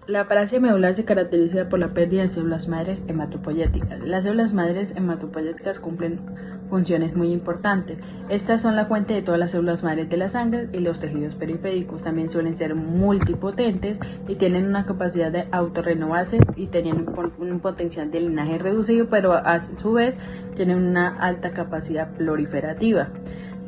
La aplasia medular se caracteriza por la pérdida de células madres hematopoyéticas. Las células madres hematopoyéticas cumplen funciones muy importantes. Estas son la fuente de todas las células madres de la sangre y los tejidos periféricos. También suelen ser multipotentes y tienen una capacidad de autorrenovarse y tienen un potencial de linaje reducido, pero a su vez tienen una alta capacidad proliferativa.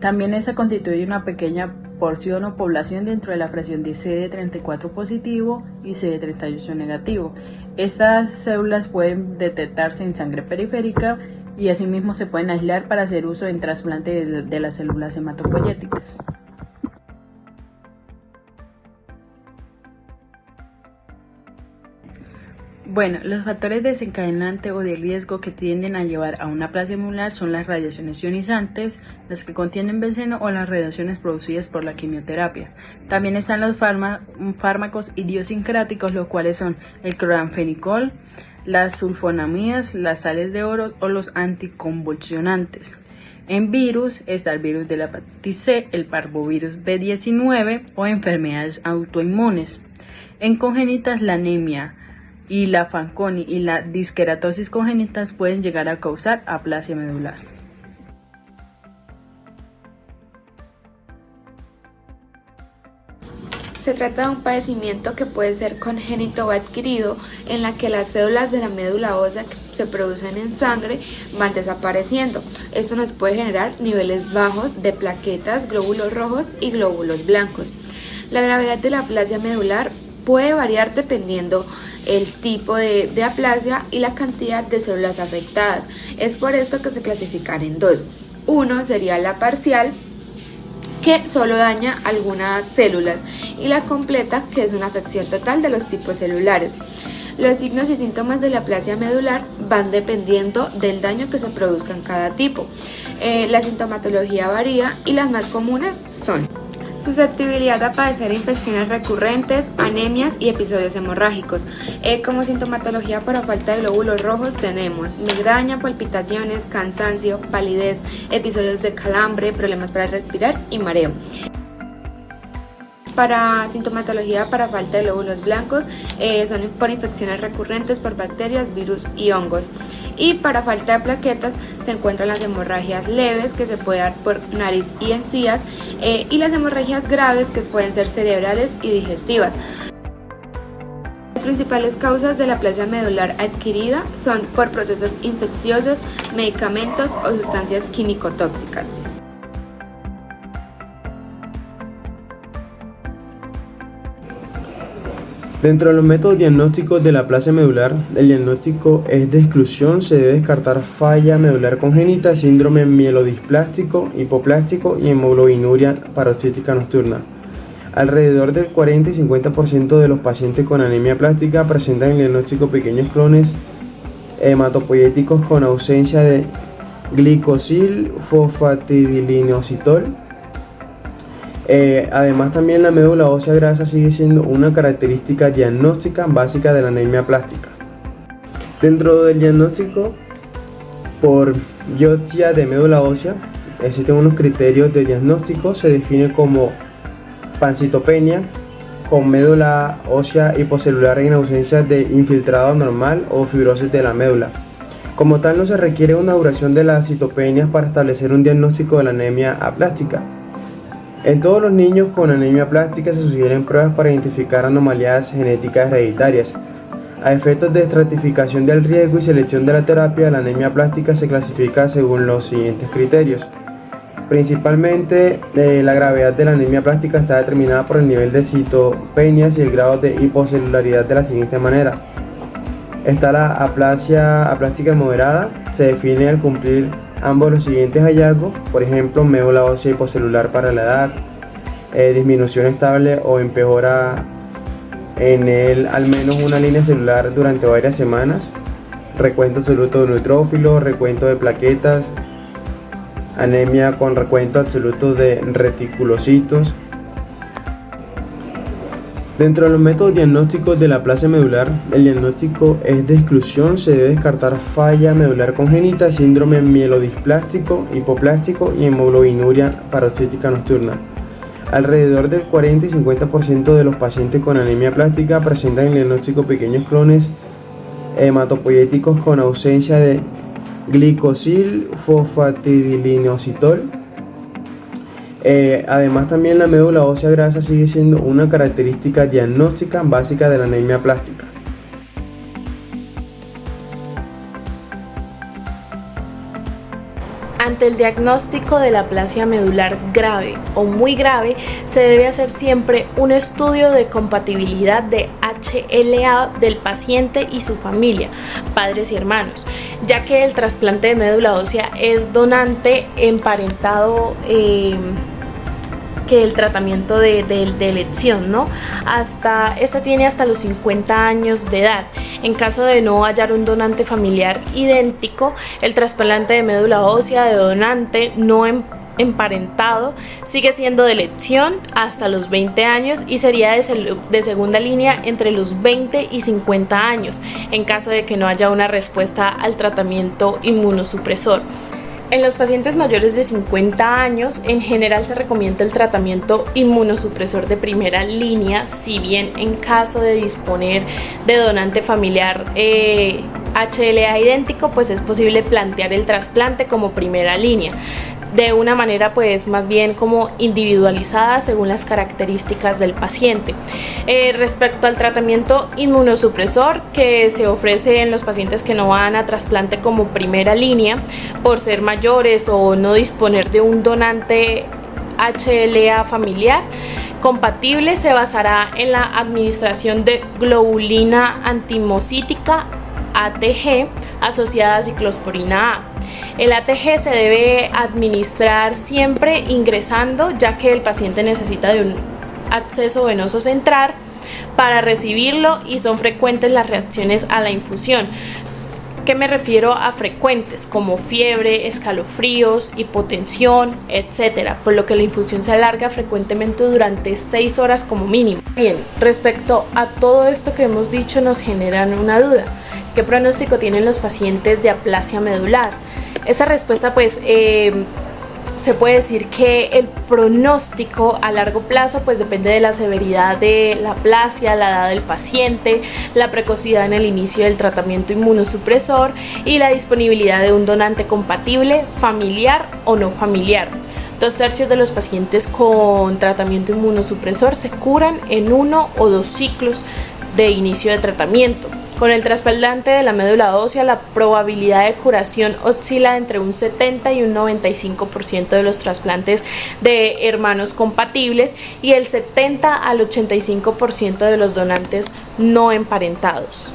También esa constituye una pequeña porción o población dentro de la fracción de CD34 positivo y CD38 negativo. Estas células pueden detectarse en sangre periférica y asimismo se pueden aislar para hacer uso en trasplante de las células hematopoyéticas. Bueno, los factores desencadenantes o de riesgo que tienden a llevar a una aplasia medular son las radiaciones ionizantes, las que contienen benceno o las radiaciones producidas por la quimioterapia. También están los fármacos idiosincráticos, los cuales son el cloranfenicol, las sulfonamidas, las sales de oro o los anticonvulsionantes. En virus está el virus de la hepatitis C, el parvovirus B19 o enfermedades autoinmunes. En congénitas, la anemia y la Fanconi y la disqueratosis congénitas pueden llegar a causar aplasia medular. Se trata de un padecimiento que puede ser congénito o adquirido, en la que las células de la médula ósea que se producen en sangre van desapareciendo. Esto nos puede generar niveles bajos de plaquetas, glóbulos rojos y glóbulos blancos. La gravedad de la aplasia medular puede variar dependiendo el tipo de aplasia y la cantidad de células afectadas. Es por esto que se clasifican en dos. Uno sería la parcial, que solo daña algunas células, y la completa, que es una afección total de los tipos celulares. Los signos y síntomas de la aplasia medular van dependiendo del daño que se produzca en cada tipo. La sintomatología varía y las más comunes son susceptibilidad a padecer infecciones recurrentes, anemias y episodios hemorrágicos. Como sintomatología para falta de glóbulos rojos tenemos migraña, palpitaciones, cansancio, palidez, episodios de calambre, problemas para respirar y mareo. Para sintomatología para falta de glóbulos blancos son por infecciones recurrentes por bacterias, virus y hongos. Y para falta de plaquetas se encuentran las hemorragias leves, que se puede dar por nariz y encías, y las hemorragias graves, que pueden ser cerebrales y digestivas. Las principales causas de la aplasia medular adquirida son por procesos infecciosos, medicamentos o sustancias químico-tóxicas. Dentro de los métodos diagnósticos de la aplasia medular, el diagnóstico es de exclusión. Se debe descartar falla medular congénita, síndrome mielodisplástico, hipoplástico y hemoglobinuria paroxística nocturna. Alrededor del 40 y 50% de los pacientes con anemia plástica presentan en el diagnóstico pequeños clones hematopoyéticos con ausencia de glicosil fosfatidilinositol. Además, también la médula ósea grasa sigue siendo una característica diagnóstica básica de la anemia plástica. Dentro del diagnóstico por biopsia de médula ósea existen unos criterios de diagnóstico. Se define como pancitopenia con médula ósea hipocelular en ausencia de infiltrado anormal o fibrosis de la médula. Como tal, no se requiere una duración de las citopenias para establecer un diagnóstico de la anemia aplástica. En todos los niños con anemia plástica se sugieren pruebas para identificar anomalías genéticas hereditarias. A efectos de estratificación del riesgo y selección de la terapia, la anemia plástica se clasifica según los siguientes criterios. Principalmente, la gravedad de la anemia plástica está determinada por el nivel de citopenias y el grado de hipocelularidad de la siguiente manera. Está la aplasia aplástica moderada, se define al cumplir ambos los siguientes hallazgos, por ejemplo, médula ósea hipocelular para la edad, disminución estable o empeora en él al menos una línea celular durante varias semanas, recuento absoluto de neutrófilos, recuento de plaquetas, anemia con recuento absoluto de reticulocitos. Dentro de los métodos diagnósticos de la aplasia medular, el diagnóstico es de exclusión. Se debe descartar falla medular congénita, síndrome mielodisplástico, hipoplástico y hemoglobinuria paroxística nocturna. Alrededor del 40 y 50% de los pacientes con anemia plástica presentan en el diagnóstico pequeños clones hematopoyéticos con ausencia de glicosil fosfatidilinositol. Además, también la médula ósea grasa sigue siendo una característica diagnóstica básica de la anemia plástica. Ante el diagnóstico de la aplasia medular grave o muy grave, se debe hacer siempre un estudio de compatibilidad de HLA del paciente y su familia, padres y hermanos, ya que el trasplante de médula ósea es donante emparentado que el tratamiento de elección, ¿no? Este tiene hasta los 50 años de edad. En caso de no hallar un donante familiar idéntico, el trasplante de médula ósea de donante no emparentado sigue siendo de elección hasta los 20 años y sería de segunda línea entre los 20 y 50 años, en caso de que no haya una respuesta al tratamiento inmunosupresor. En los pacientes mayores de 50 años, en general se recomienda el tratamiento inmunosupresor de primera línea, si bien en caso de disponer de donante familiar HLA idéntico, pues es posible plantear el trasplante como primera línea, de una manera pues más bien como individualizada según las características del paciente. Respecto al tratamiento inmunosupresor que se ofrece en los pacientes que no van a trasplante como primera línea por ser mayores o no disponer de un donante HLA familiar compatible, se basará en la administración de globulina antimocítica ATG asociada a ciclosporina A. El ATG se debe administrar siempre ingresando, ya que el paciente necesita de un acceso venoso central para recibirlo y son frecuentes las reacciones a la infusión. ¿Qué me refiero a frecuentes? Como fiebre, escalofríos, hipotensión, etcétera, por lo que la infusión se alarga frecuentemente durante 6 horas como mínimo. Bien, respecto a todo esto que hemos dicho, nos generan una duda. ¿Qué pronóstico tienen los pacientes de aplasia medular? Esta respuesta pues se puede decir que el pronóstico a largo plazo pues depende de la severidad de la aplasia, la edad del paciente, la precocidad en el inicio del tratamiento inmunosupresor y la disponibilidad de un donante compatible, familiar o no familiar. 2/3 de los pacientes con tratamiento inmunosupresor se curan en 1 o 2 ciclos de inicio de tratamiento. Con el trasplante de la médula ósea, la probabilidad de curación oscila entre un 70 y un 95% de los trasplantes de hermanos compatibles y el 70 al 85% de los donantes no emparentados.